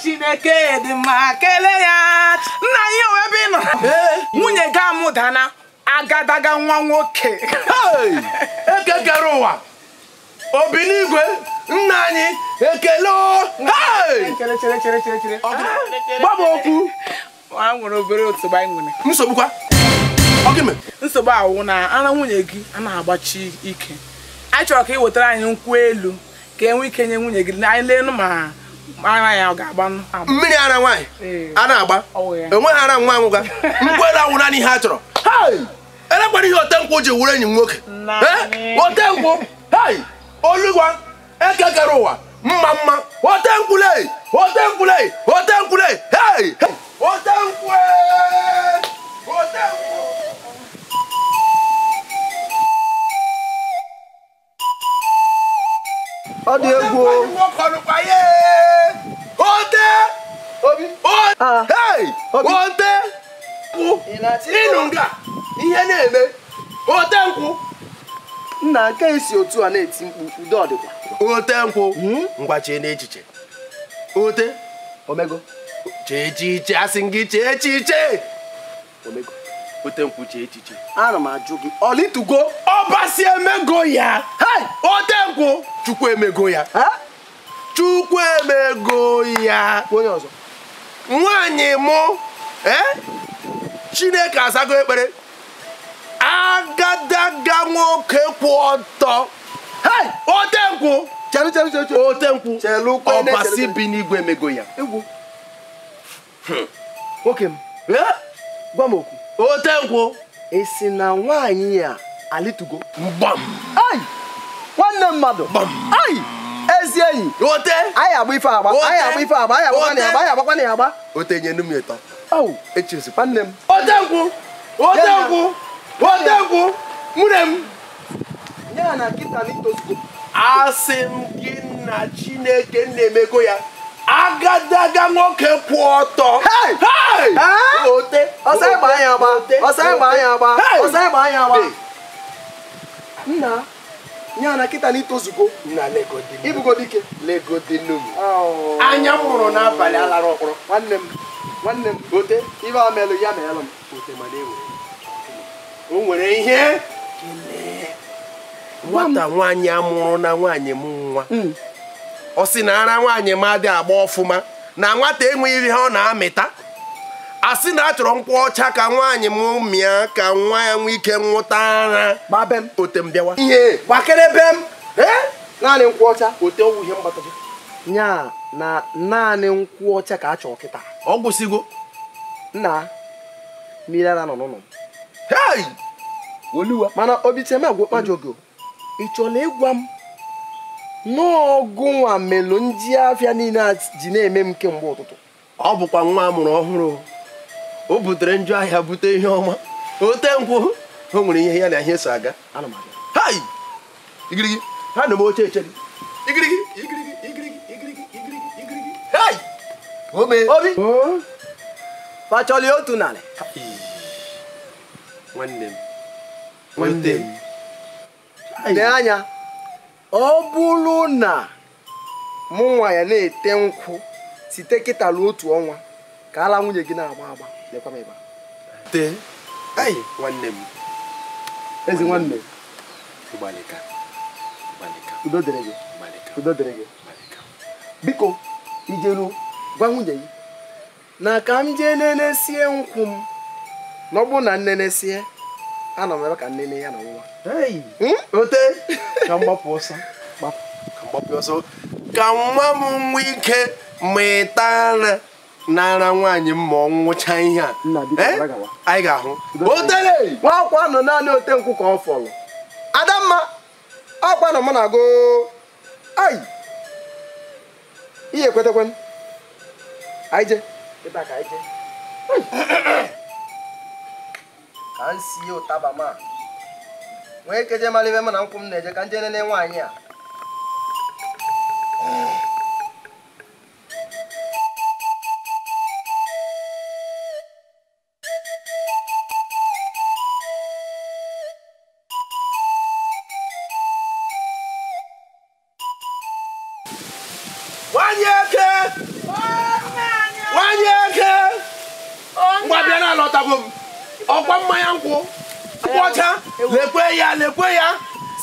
Chineke dị mma kele ya nna ihe ebe ị nọ nwunye ga amụdana agadaga nwa nwoke ekekere ụwa obi n'igwe nna anyị ekele gbaba okwu a nwere obere nsogbu anyị nwere nsogbukwa nsogbu ahụ na ara nwunye gị anaghị agbachi ike anyị chọrọ ka ị wetara anyị nkwụ elu ka enwe ike nye nwunye gị anyị leenụ ma ara ya ọ ga-agba mmiri ara nwaanyị a na-agba enweghị ara nwa nwụga nkwelu awụ naanị ihe a chọrọ elekwara ihe otenkwụ ji wuru enyi m nwoke otenkwụ olugwa ekekere ụwa mma mma otenkwule otenkwule otenkwule otenkwu ọ dị egwu ịnụ nga ihe na-eme otenkwụ nna nke isi otu a na-eti mkpu udo ọdịkwa otenkwụ ngwachie n'echiche ote omego chee echiche asị gị chee echiche omego otenkwụ chee echiche ana m ajụ gị ọlitugo ọbasi emego ya otenkwụ chukwu emego ya chukwu emego ya onye ọzọ nwaanyị mụ Chineke azago ekpere agadaga nwoke kwụ ọtọ otenkwụ otenkwụ ọbasi bi n'igwe emego ya egwu nwoke m gwa m okwu otenkwụ esi na nwaanyị a alitugo mgbam nwanne mmadụ ezi enyi ote anyị agba ife agba anyị agba ife agba anyị agbakwana ya agba anyị agbakwana ya agba otenye nụ m ịtọ echezi nwanne m otenkwụ otenkwụ otenkwụ nwunye m nye ya na nkịta n'itozugo asị m gị na Chineke na-emego ya agadaga nwoke kwụ ọtọ ote ọsọ ịgba anyị agba ọsọ ịgba anyị agba ọsọ ịgba anyị agba nna nye ya na nkịta n'itozugo na ibugo dike legodinum anya m mụrụ n'abalị alara ọkpọrọ nwanne m ote ibe a melụ ya melụ m ote mana o nwere ihe nwata nwaanyị amụrụ na nwaanyị m nwa ọ sị na ara nwaanyị m adị agba ọfụma na nwata enweghị ihe ọ na-amịta asị na a chọrọ nkwụ ọcha ka nwaanyị m mịa ka nwa ya nwee ike nwụta ara gbabem ote m bịawa ihe gbakere be m naanị nkwụ ọcha ote ọgwụ ihe mgbataji nya na naanị nkwụ ọcha ka a chọrọ kịta ọ gwụsịgo nna mmiri ara nọ n'ụlọ m oluwa mana obitem agwụkpajogo ị chọrọ ịgwa m n'ọgụ nwa melụ ndị afịa niile ji na-eme m kemgbe ụtụtụ ọ bụkwa nwa amụrụ ọhụrụ o butere njọ ahịa bute ihe ọma otenkwụ o nwere ihe ya na ihe so aga ana m abịa igirigi ha na m oche echere igirigi obi pachọli otu narị nwanne m dị anya ọ bụrụ na mụ nwa ya na-ete nkwụ site kịta ruo otu ọnwa ka ala nwunye gị na-agba agba lekwa m ebe te nwanne m ezi nwanne gbalịka udo dịrị gị udo dịrị gị biko ijeru gwa nwunye gị na ka m jee nenesie nkwụ m na ọ bụrụ na nnenesie ana m ebe ka nnene ya na nwa ote ka mgbapụ ọsọ ka nwa m nwee ike mịta n'ara nwaanyị m ma ọ nwụcha ihe a anyị ga-ahụ otere nwa akwa nọ naanị ote nkwụ ka ọ fọrọ Adamma ọkwa nọ m na-agụ ihe ekwetekwe m anyị je kịta ka anyị je ka m sie ụtaba ma nwee ike je mara ibe m na nkwụ m na-eje ka m jee nene nwaanyị a Wanyeke. Ngwa bịa na lọtago m. Ọkwa mmanya nkwụ. Kwọcha. Lekwe ya.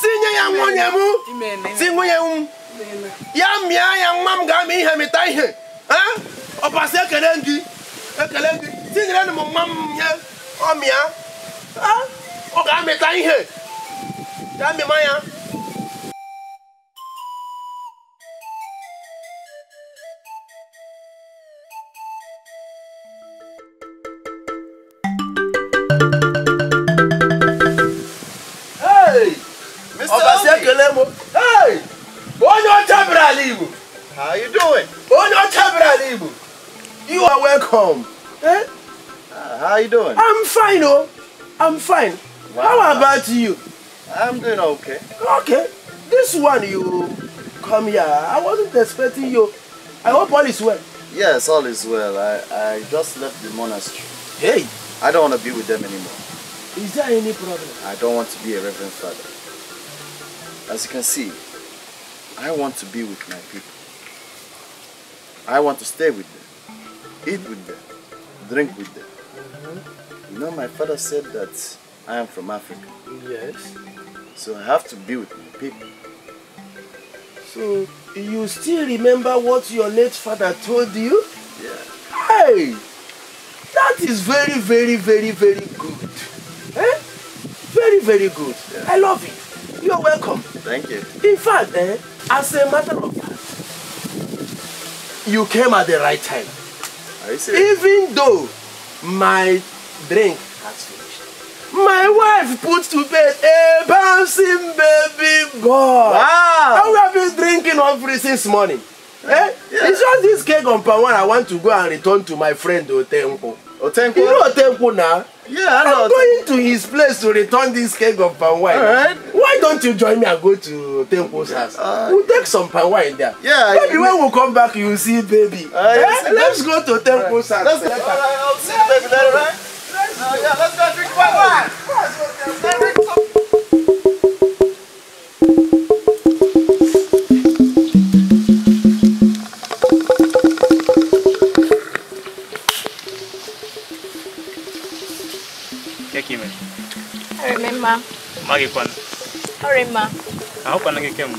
Sinye ya nwunye m. Si nwunye m. Ya mịa ya nwa m ga-amị ihe mịta ihe. Ọ pasị ekele gị. Tinyere m nwa m nye ọ mịa. Ọ ga-amịta ihe. Ya mịma ya. Hey! How you doing? You are welcome. How you doing? I'm fine, I'm fine. Wow. How about you? I'm doing okay. Okay. This one you come here. I wasn't expecting you. I hope all is well. Yes, all is well. I just left the monastery. Hey! I don't want to be with them anymore. Is there any problem? I don't want to be a reverend father. As you can see, I want to be with my people. I want to stay with them, eat with them, drink with them. You know, my father said that I am from Africa. Yes. So I have to be with my people. So you still remember what your late father told you? Yeah. Hey! That is very, very, very, very good. Eh? Very, very good. Yeah. I love it. You're welcome. Thank you. In fact, as a matter of fact, you came at the right time. Are you serious? Even though my drink has finished, my wife put to bed a bouncing baby boy. Wow! And we have been drinking all free since morning. Yeah. It's just this cake on pan one I want to go and return to my friend Otenko. Otenko? You know Otenko now? Yeah, I know. I'm going to his place to return this cake of palm wine. Alright. Why don't you join me and go to Tempo's house? We'll take some palm wine there. Yeah. Maybe when we come back, you'll see baby. Let's go to Tempo's house. Let's go. I'll see you baby later, right? Yeah, let's go drink palm wine. Remember? Magikwan. Remember? How can I get him?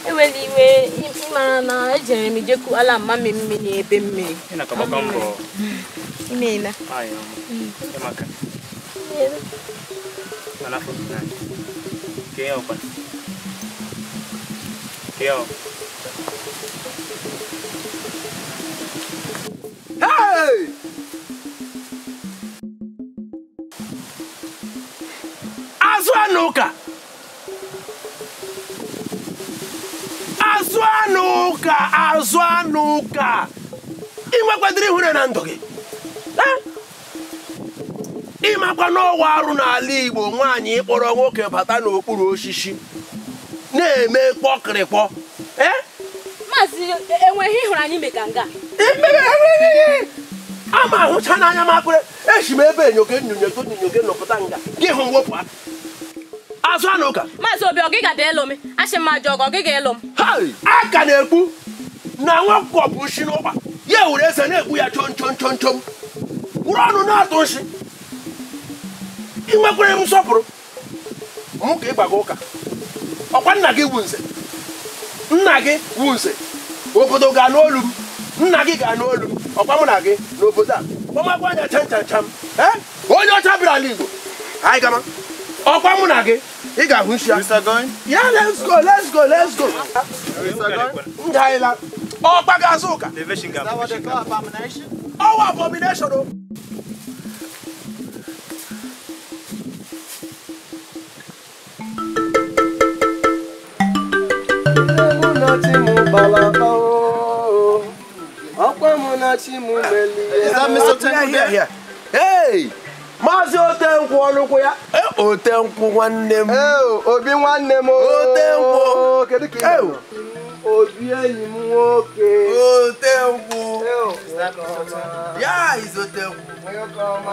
Anyway, Imana, Jeremy Jaku Ala Mammy Mini Bimmy. In a Kabambo. Imena. I am. Yamaka. Enough of that. Get open. Hey! Azwanuka. Imekwadiri hune na ndụ gị. Ịmakwa n'ọwa arụ n'ala Igbo nwaanyị ịkpọrọ nwoke bata n'okpuru osisi na-eme kpọkịrịkpọ. Maazị enweghị ịhụrụ anyị meka nga. Ama ahụcha n'anya m akpịrị eji m ebe enyoke nọpụta nga gị hụ mwepụ aka. Azwanuka. Maazị Obi ọgịga dị elu m. Asị m ajọ ọgịga elu m. Aka na-ekwu na nwa bụ nshi n'ụkpa ya were eze na-ekwu ya chom wụrụ ọnụ na-atụ nshi. Ị nwekwara m nsọpụrụ mụ ka ịgbaga ụka ọkwa nna gị wu nze obodo ga n'olu m nna gị ga n'olu m ọkwa mụ na gị n'obodo a kpọmakwa anya cham onye ọcha bịara ala Igbo anyị gama ọkwa mụ na gị ị ga-ahụ nshi ya. Yeah, let's go. Ngaila. Oh, Bagazuka. The vision gap. Is that what they call abomination? Oh, abomination. Is that Mr. Tenko? Here. Hey! Mazi Otenko onukwu ya. Otenko nwanne m. Obi nwanne m. Otenko. Kedu ka ị nọ? Obi enyi m nwoke. Otenko. Is that Mr. Tenko? Yeah, is Otenko. Welcome.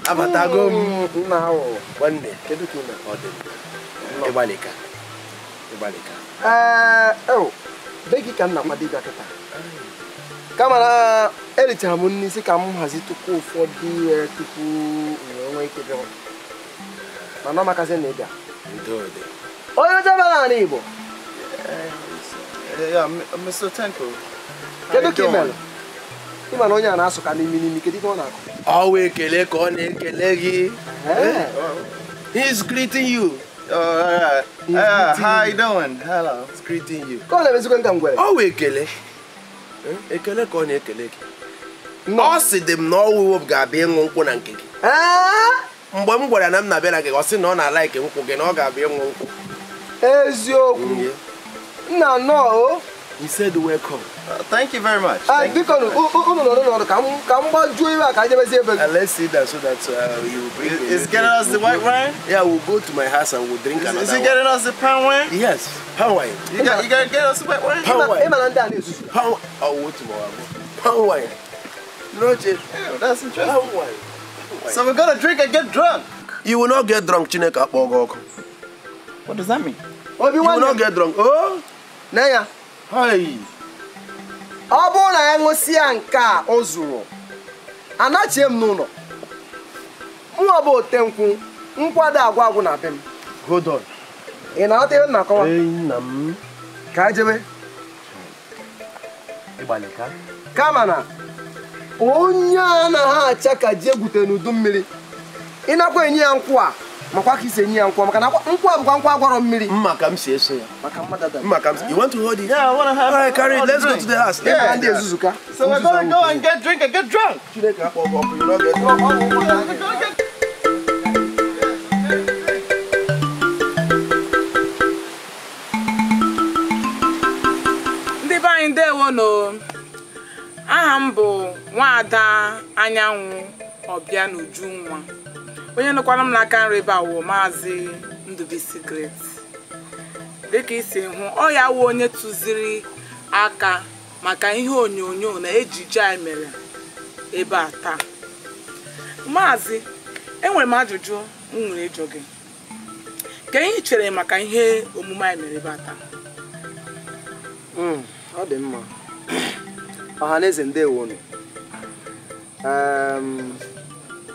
Abatago m nna ahụ. Nwanne, kedu ka ị nọ? Ọ dị. Ịgbalịka. Begi ka nna kwado ịbịa kịta. Kama na erichara m nri si ka m hazi tupu ụfọdụ ihe tupu nwee ike bịa. Mana ọ makazi na ịbịa. Onye ọcha bịara n'ala Igbo. Yeah, Mr. Tenko. Kedu ka ị mere? Ị ma na onye a na-asụ ka n'imi kedu ihe ọ na-akụ? Ọ wee ekele ka ọ na-ekele gị. He's greeting you. How you doing? Hello. He's greeting you. Ka ọ na-emezikwa nka m gwere? Ọ wee ekele. Ekele ka ọ na-ekele gị. Ọ sị dị m na ọwụwụ ga-abịa ịṅụ nkwụ na nke gị. Mgbe m gwara na m na-abịa na gị, ọ sị na ọ na-alaike nkwụ gị na ọ ga-abịa ịṅụ nkwụ. Eziokwu. Nna no. He said welcome. Thank you very much. Because no, come Let's see that so that you bring. Is getting us the white wine? Yeah, we'll go to my house and we'll drink another. Is he getting us the palm wine? Yes, palm wine. You gotta get us the white wine. Palm wine. Palm. Oh, what tomorrow? Palm wine. Roger. Yeah, that's interesting. Palm wine. So we're gonna drink and get drunk. You will not get drunk, Chineka Bogok. What does that mean? You will not get drunk. Oh, Naya. Hi. Ọ bụrụ na ya ṅụsịa nke a o zuru anachie m n'ụlọ nwa bụ otenkwụ nkwado agwagwụ na be m. Hold on. Ị na-aghọta ihe m na-akọwa? Nna m. Ka anyị jebe. Ịgbalịka. Kama na onye a na-ha acha ka ji egwute n'udu mmiri ị nakwa enye ya nkwụ a makwa ka isi enye ya nkwụ maka na nkwụ a bụkwa nkwụ agwarọ mmiri. Mma ka m si eso ya. Maka mmadụ Mma ka m si. You want to hold it? Yeah, I want to have. All right, carry it. Let's go to the house. Yeah, ndị ezuzuka. So we're gonna go and get drink and get drunk. Chineka Bogok, you not get drunk. We're gonna get. Ndị be anyị ndewo no. Aha m bụ Nwaada Anyanwụ Ọbịa n'Ujunwa. Onye nọkwara m n'aka nri ebe a wụ Maazị Ndubisi Great. Dịka isi hụ, ọ ya wụ onye tụziri aka maka ihe onyonyo na ejije anyị mere ebe a taa. Maazị, enwere m ajụjụ m nwere ịjụ gị. Ka ihe chere maka ihe omume anyị mere ebe a taa? Ọ dị mma. Ọhaneze ndewo nụ.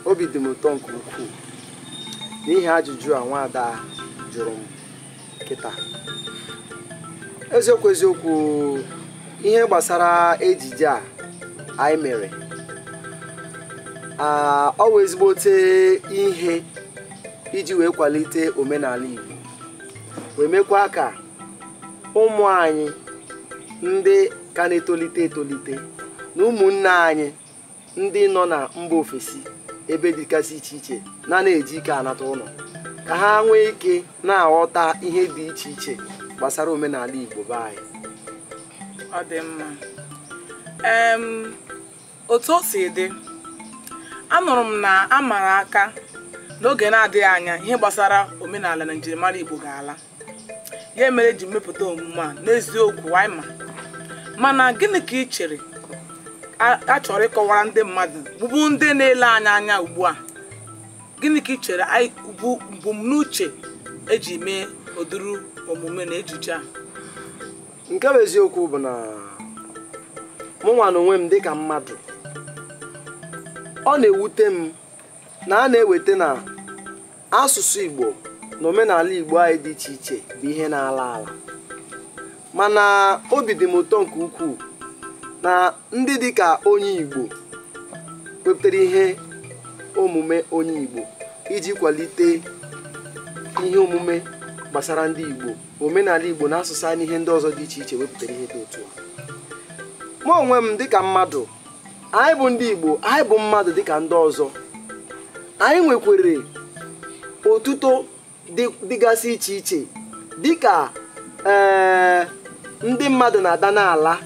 Obi dị m ụtọ nke ukwuu n'ihi ajụjụ a Nwaada jụrụ m kịta. Eziokwu ihe gbasara ejije a anyị mere ọ wụ ezigbote ihe iji wee kwalite omenala Igbo wee mekwa ka ụmụ anyị ndị ka na-etolite etolite na ụmụnne anyị ndị nọ na mba ofesi ebe dịgasị iche iche na-eji ike anata ụlọ ka ha nwee ike na-aghọta ihe dị iche iche gbasara omenala Igbo be anyị. Ọ dị mma. Otu o si dị, anụrụ m na a mara aka n'oge na-adịghị anya ihe gbasara omenala na njirimara Igbo ga-ala. Ya mere ji mmepụta omume a n'eziokwu anyị mana gịnị ka ị chere a chọrọ ịkọwara ndị mmadụ bụbụ ndị na-ele anya ugbu a? Gịnị ka ị chere bụ ebumnuche eji mee ụdịrị omume na ejije a? Nke bụ eziokwu bụ na mụnwa na onwe m dịka mmadụ ọ na-ewute m na a na-eweta na asụsụ Igbo na omenala Igbo anyị dị iche iche bụ ihe na-ala ala, mana obi dị m ụtọ nke ukwuu na ndị dịka onye Igbo wepụtara ihe omume onye Igbo iji kwalite ihe omume gbasara ndị Igbo, omenala Igbo na asụsụ anyị ihe ndị ọzọ dị iche iche wepụtara ihe dị otu a. Mụ onwe m dịka mmadụ, anyị bụ ndị Igbo, anyị bụ mmadụ dịka ndị ọzọ. Anyị nwekwere otuto dịgasị iche iche dịka ndị mmadụ na-ada n'ala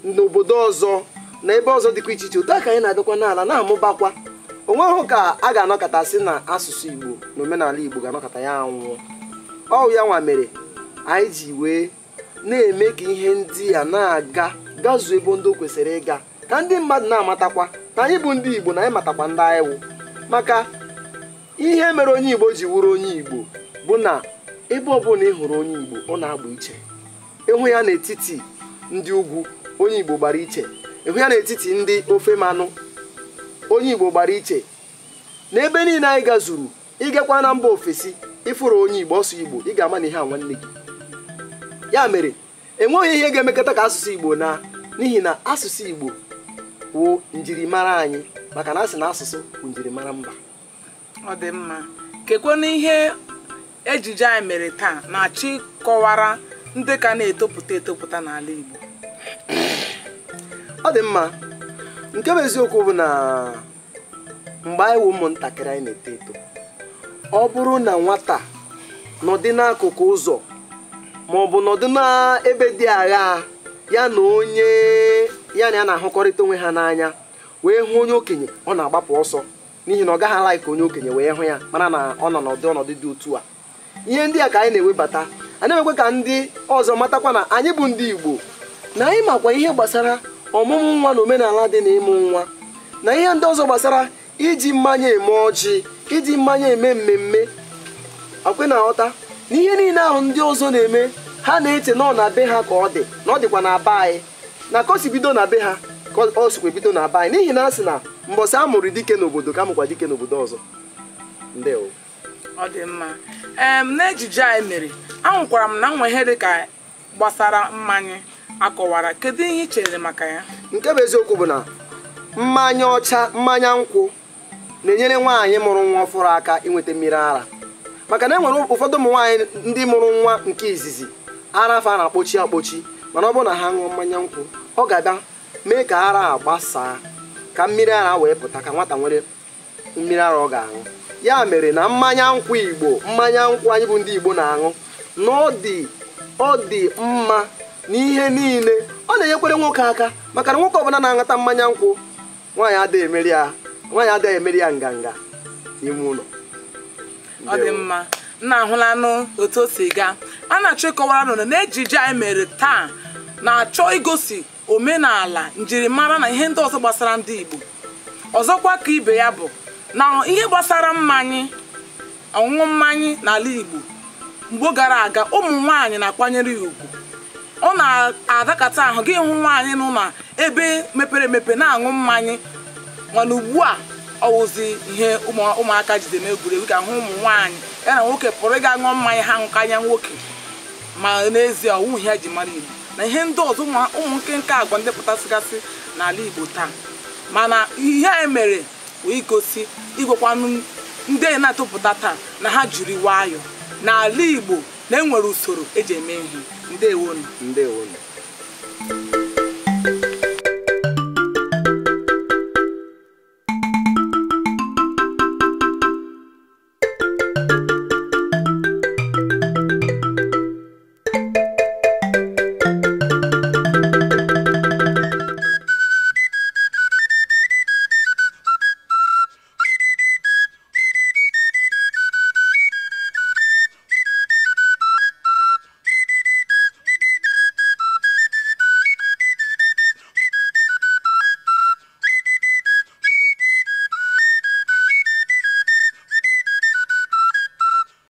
n'obodo ọzọ na ebe ọzọ dịkwa iche iche. Otu a ka anyị na-adịkwa n'ala na-amụbakwa. Onweghị ka a ga-anọkọta sị na asụsụ Igbo na omenala Igbo ga-anọkọta ya anwụọ. Ọ ya nwa mere anyị ji wee na-eme ka ihe ndị a na-aga gazuo ebe ndị o kwesịrị ịga, ka ndị mmadụ na-amatakwa na anyị bụ ndị Igbo na anyị matakwa ndị anyị wụ. Maka ihe mere onye Igbo ji wụrụ onye Igbo bụ na ebe ọbụla ị hụrụ onye Igbo ọ na-agba iche. Ịhụ ya n'etiti ndị ugwu onye Igbo gbara iche, ịhụ ya n'etiti ndị ofe manụ onye Igbo gbara iche. N'ebe niile anyị gazuru, ịgakwa na mba ofesi ịfụrụ onye Igbo ọsụ Igbo, ị ga-ama na ihe a nwanne gị. Ya mere enweghị ihe ga-emekọta ka asụsụ Igbo n'ihi na asụsụ Igbo wụ njirimara anyị, maka na asị na asụsụ bụ njirimara mba. Ọ dị mma. Kekwana ihe ejije anyị mere taa na-achị kọwara ndị ka na-etopụta n'ala Igbo. Ọ dị mma. Nke bụ eziokwu bụ na mgbe anyị wụ ụmụntakịrị anyị na-eto eto, ọ bụrụ na nwata nọdị n'akụkụ ụzọ ma ọ bụ nọdụ n'ebe dị agha ya na onye ya na ya na-ahụkọrịta onwe ha n'anya wee hụ onye okenye, ọ na-agbapụ ọsọ n'ihi na ọ gaghị ala ka onye okenye wee hụ ya mara na ọ nọ n'ọnọdụ dị otu a. Ihe ndị a ka anyị na-ewebata, a na-emekwa ka ndị ọzọ matakwa na anyị bụ ndị Igbo, na anyị makwa ihe gbasara ọmụmụ nwa na omenala dị n'ịmụ nwa, na ihe ndị ọzọ gbasara iji mmanya eme ọjị, iji mmanya eme mmemme. Akwe na aghọta na ihe niile ahụ ndị ọzọ na-eme, ha na-eche na ọ na be ha ka ọ dị, na ọ dịkwa na be anyị, na ka o si bido na be ha ka ọ sikwa bido na be anyị, n'ihi na a sị na mbọsị a mụrụ dike n'obodo ka amụkwa dike n'obodo ọzọ. Ndewo. Ọ dị mma. N'ejije anyị mere, ahụkwara m na nwa ihe dị ka gbasara mmanya akọwara. Kedu ihe ị chere maka ya? Nke bụ eziokwu bụ na mmanya ọcha, mmanya nkwụ na-enyere nwaanyị mụrụ nwa ọfụrụ aka inweta mmiri ara, maka na enwere ụfọdụ ụmụ nwaanyị ndị mụrụ nwa nke izizi ara fa na-akpọchi, mana ọ bụrụ na ha ṅụọ mmanya nkwụ, ọ ga-abịa mee ka ara agbasaa, ka mmiri ara wee pụta, ka nwata nwere mmiri ara ọ ga-aṅụ. Ya mere na mmanya nkwụ Igbo, mmanya nkwụ anyị bụ ndị Igbo na-aṅụ, na ọ dị mma n'ihe niile. Ọ na-enyekwere nwoke aka, maka na nwoke ọbụla na-aṅụta mmanya nkwụ, nwaanyị adịghị emeri ya nganga n'ime ụlọ. Ọ dị mma. Nna ahụlanụ otu o si gaa. A na-achọ ịkọwara nọ na ejije anyị mere taa na-achọ igosi omenala, njirimara na ihe ndị ọzọ gbasara ndị Igbo. Ọzọkwa ka ibe ya bụ na ihe gbasara mmanya, ọṅụṅụ mmanya n'ala Igbo mgbe gara aga, ụmụ nwaanyị na-akwanyere ya ugwu. Ọ na-adakata ahụ gị hụ nwaanyị nọ na ebe mepere emepe na-aṅụ mmanya, mana ugbu a ọ wụzi ihe ụmụaka jide n'egwuregwu ka hụ ụmụ nwaanyị ya na nwoke pụrụ ịga ṅụọ mmanya ha nkanya nwoke, ma n'ezie ọwụ ihe ji mara Igbo na ihe ndị ọzọ ụmụ nkenke agwa ndị pụtasịgasị n'ala Igbo taa. Mana ihe anyị mere wee gosi igwekwanụ ndị na-atụpụta taa na ha jiri nwayọọ n'ala Igbo na enwere usoro eji eme ihe. Ndewonu.